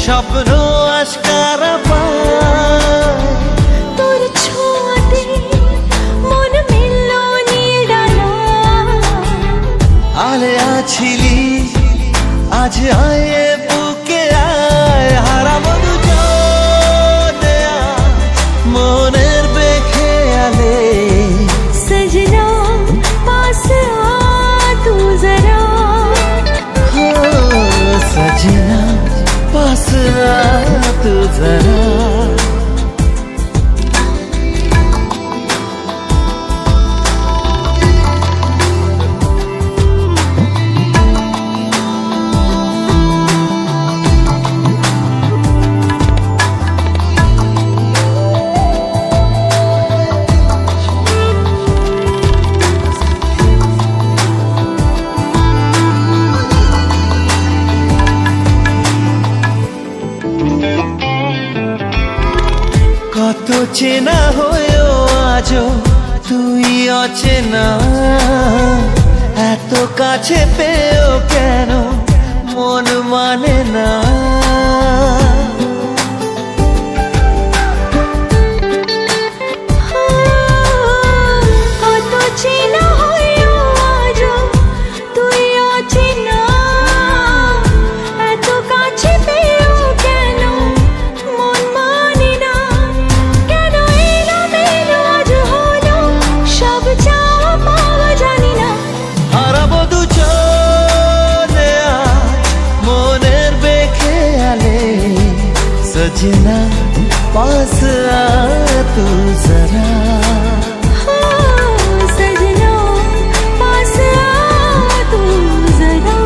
স্বপ্ন আশকারা পায় তোর ছোঁয়াতে মন মিলল নীল ডানা। আলে আছিলি আজ আয়ে বুকে আয়, হারাবো দুজনে মনের বেখেয়ালে। सजना पास आ तू जरा, सजना पास आ तू जरा। কত চেনা হয়েও আজও তুই অচেনা, এত কাছে পেয়েও কেন মন মানে না। কত চেনা হয়েও আজও তুই অচেনা, এত কাছে পেয়েও কেন মন মানে না। কেন এলোমেলো আজ হলো সব চাওয়া পাওয়া জানি না। হারাবো দুজনে আজ মনের বেখেয়ালে, সजना पास आ तू जरा। सजना पास आ तू जरा।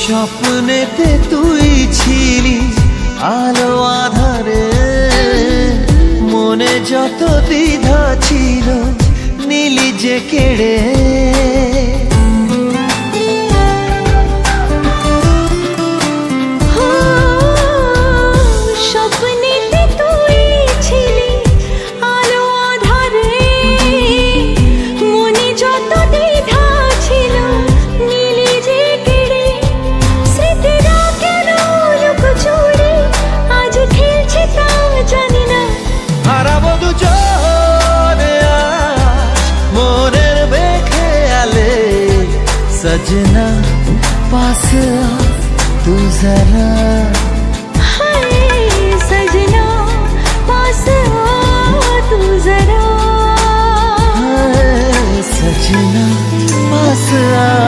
স্বপ্নেতে তুই ছিলি আলো আধারে, মনে যত দ্বিধা ছিল নীলি যে কেড়ে। স্বপ্নেতে তুই ছিলি আলো আধারে, মনে যত দ্বিধা ছিল নীলি যে কেড়ে। স্মৃতিরা কেন লুকোচুরি আজ খেলছে তা জানি না। হারাবো দুজনে আজ মনের বেখেয়ালে, সजना पास आ तू जरा। सजना पास आ तू जरा। सजना पास आ